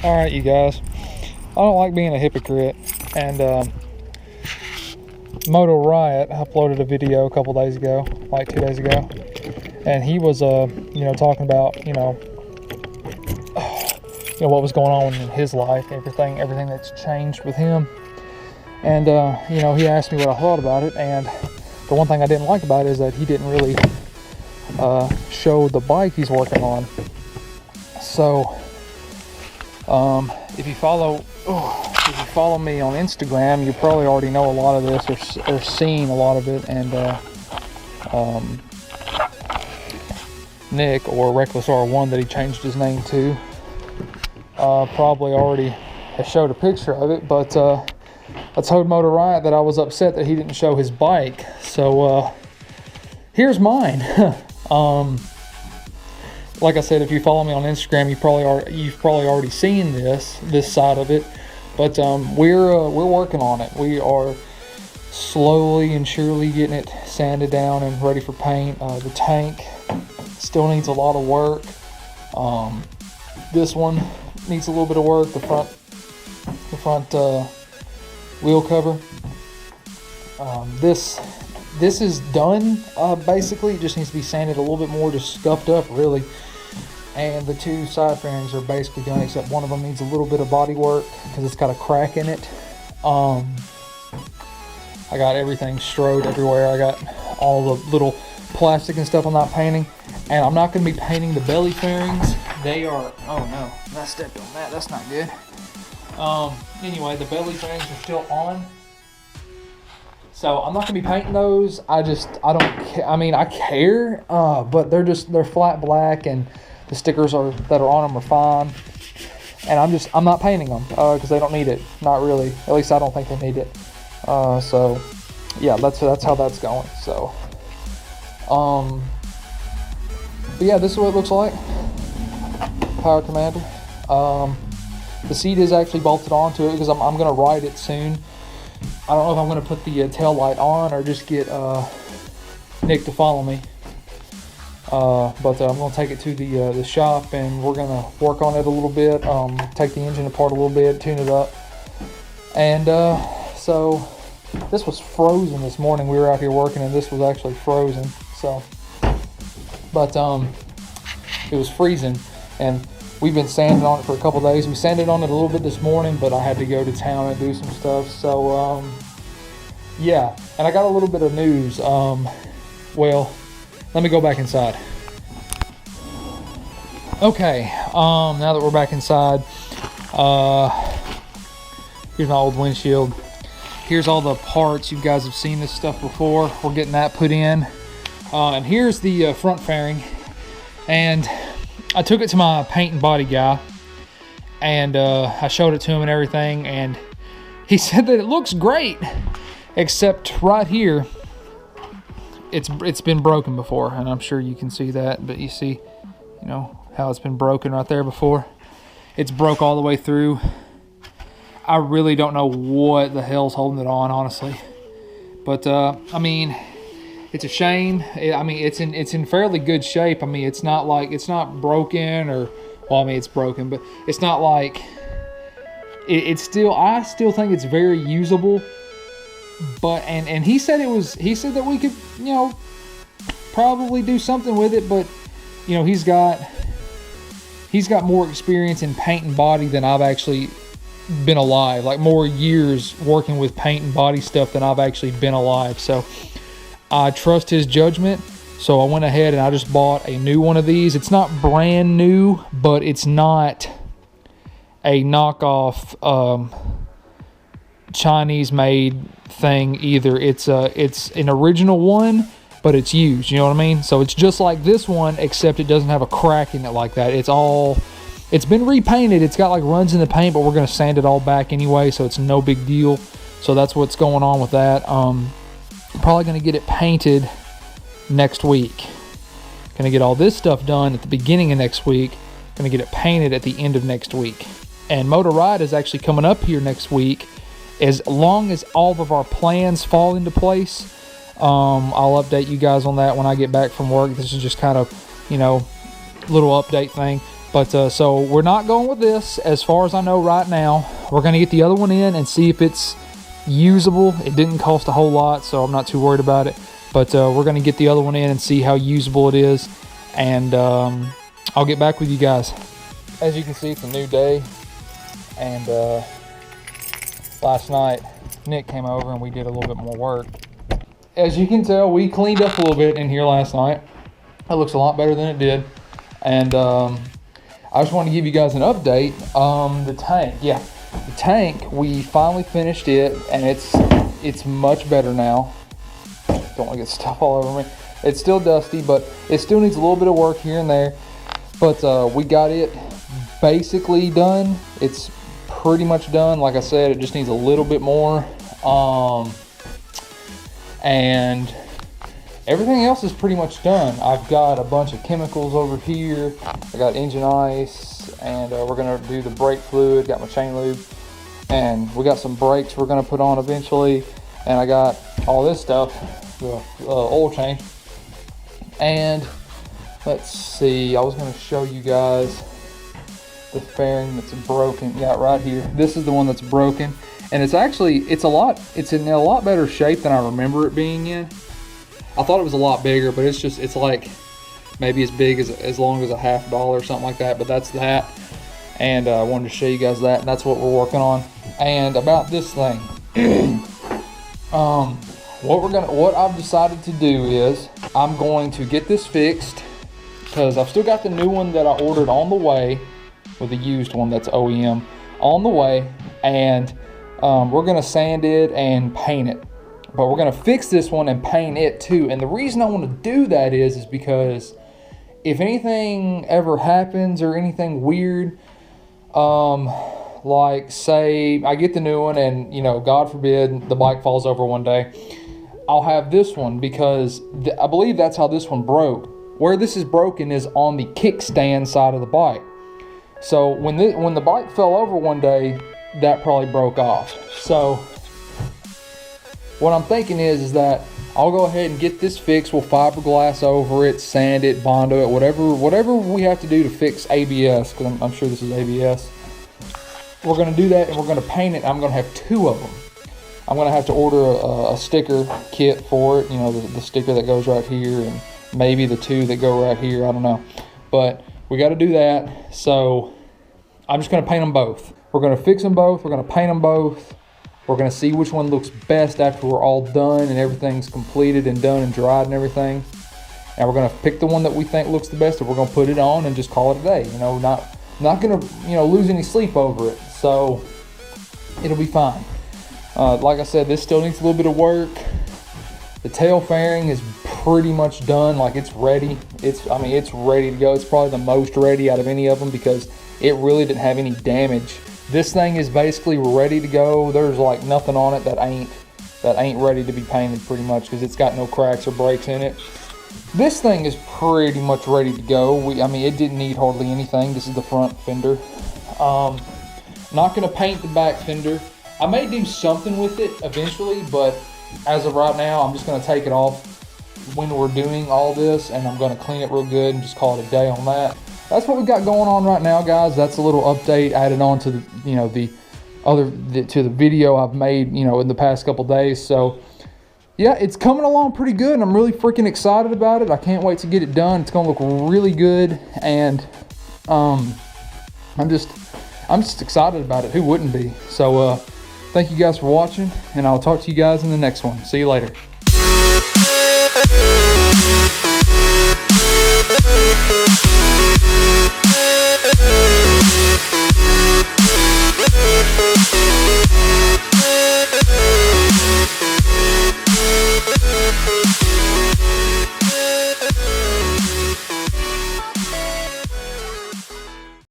Alright, you guys. I don't like being a hypocrite. And Moto Riot uploaded a video a couple days ago, like 2 days ago. And he was, talking about, what was going on in his life, everything that's changed with him. And, he asked me what I thought about it. And the one thing I didn't like about it is that he didn't really show the bike he's working on. So, if you follow me on Instagram, you probably already know a lot of this or seen a lot of it. And Nick, or Reckless R1 that he changed his name to, probably already has showed a picture of it. But I told Moto Riot that I was upset that he didn't show his bike. So here's mine. Like I said, if you follow me on Instagram, you've probably already seen this side of it. But we're working on it. We are slowly and surely getting it sanded down and ready for paint. The tank still needs a lot of work. This one needs a little bit of work. The front wheel cover. This is done. Basically, it just needs to be sanded a little bit more, just scuffed up, really. And the two side fairings are basically done, except one of them needs a little bit of body work because it's got a crack in it. I got everything strode everywhere. I got all the little plastic and stuff I'm not painting. And I'm not going to be painting the belly fairings. They are, oh no, I stepped on that. That's not good. Anyway, the belly fairings are still on. So I'm not going to be painting those. I don't care. I mean, I care, but they're flat black, and the stickers that are on them are fine. And I'm not painting them because they don't need it. Not really. At least I don't think they need it. So yeah, that's how that's going. So but yeah, this is what it looks like. Power Commander. The seat is actually bolted onto it because I'm going to ride it soon. I don't know if I'm going to put the tail light on or just get Nick to follow me. But I'm going to take it to the shop, and we're going to work on it a little bit, take the engine apart a little bit, tune it up. And so this was frozen this morning. We were out here working, and this was actually frozen. So, but it was freezing, and we've been sanding on it for a couple days. We sanded on it a little bit this morning, but I had to go to town and do some stuff. So, yeah. And I got a little bit of news. Well, let me go back inside. Okay. Now that we're back inside, here's my old windshield. Here's all the parts. You guys have seen this stuff before. We're getting that put in. And here's the front fairing. And I took it to my paint and body guy, and I showed it to him and everything, and he said that it looks great, except right here, it's been broken before, and I'm sure you can see that, but you see, how it's been broken right there before. It's broke all the way through. I really don't know what the hell's holding it on, honestly, but I mean, it's a shame. It's in fairly good shape. I mean, it's not broken, or, well, I mean, it's broken, but it's not like I still think it's very usable. But and he said that we could, probably do something with it, but he's got more experience in paint and body than I've actually been alive. Like, more years working with paint and body stuff than I've actually been alive. So I trust his judgment, so I went ahead and I just bought a new one of these. It's not brand new, but it's not a knockoff Chinese-made thing either. It's an original one, but it's used. You know what I mean? So it's just like this one, except it doesn't have a crack in it like that. It's been repainted. It's got like runs in the paint, but we're going to sand it all back anyway, so it's no big deal. So that's what's going on with that. Probably going to get it painted next week. Going to get all this stuff done at the beginning of next week. Going to get it painted at the end of next week. And Moto Riot is actually coming up here next week. As long as all of our plans fall into place, I'll update you guys on that when I get back from work. This is just kind of, little update thing. But so we're not going with this as far as I know right now. We're going to get the other one in and see if it's usable. It didn't cost a whole lot, so I'm not too worried about it. But we're going to get the other one in and see how usable it is. And I'll get back with you guys. As you can see, it's a new day. And last night, Nick came over and we did a little bit more work. As you can tell, we cleaned up a little bit in here last night. It looks a lot better than it did. And I just want to give you guys an update. The tank, the tank, we finally finished it, and it's much better now. Don't want to get stuff all over me. It's still dusty, but it still needs a little bit of work here and there. But we got it basically done. It's pretty much done. Like I said, it just needs a little bit more. And everything else is pretty much done. I've got a bunch of chemicals over here. I got engine ice, and we're gonna do the brake fluid. Got my chain lube, and we got some brakes we're gonna put on eventually. And I got all this stuff, the oil change. And let's see, I was gonna show you guys the fairing that's broken. Yeah, right here. This is the one that's broken, and it's in a lot better shape than I remember it being in. I thought it was a lot bigger, but it's like maybe as big as long as a $50 or something like that. But that's that, and I wanted to show you guys that. And that's what we're working on. And about this thing, what I've decided to do is I'm going to get this fixed, because I've still got the new one that I ordered on the way, with the used one that's OEM on the way, and we're gonna sand it and paint it. But we're gonna fix this one and paint it too. And the reason I want to do that is because if anything ever happens or anything weird, like say I get the new one and, you know, God forbid the bike falls over one day, I'll have this one, because I believe that's how this one broke. Where this is broken is on the kickstand side of the bike. So when the bike fell over one day, that probably broke off. So what I'm thinking is that I'll go ahead and get this fixed. We'll fiberglass over it, sand it, Bondo it, whatever we have to do to fix ABS, because I'm sure this is ABS. We're going to do that, and we're going to paint it. I'm going to have two of them. I'm going to have to order a sticker kit for it, you know, the sticker that goes right here, and maybe the two that go right here. I don't know. But we got to do that. So I'm just going to paint them both. We're going to fix them both. We're going to paint them both. We're going to see which one looks best after we're all done and everything's completed and done and dried and everything. And we're going to pick the one that we think looks the best, and we're going to put it on and just call it a day. You know, not going to, you know, lose any sleep over it. So it'll be fine. Like I said, this still needs a little bit of work. The tail fairing is pretty much done. Like, it's ready. It's ready to go. It's probably the most ready out of any of them, because it really didn't have any damage. This thing is basically ready to go. There's like nothing on it that ain't ready to be painted, pretty much, because it's got no cracks or breaks in it. This thing is pretty much ready to go. It didn't need hardly anything. This is the front fender. Not going to paint the back fender. I may do something with it eventually, but as of right now, I'm just going to take it off when we're doing all this, and I'm going to clean it real good and just call it a day on that. That's what we got going on right now, guys. That's a little update added on to the video I've made, you know, in the past couple days. So yeah, it's coming along pretty good, and I'm really freaking excited about it. I can't wait to get it done. It's gonna look really good, and I'm just excited about it. Who wouldn't be? So thank you guys for watching, and I'll talk to you guys in the next one. See you later.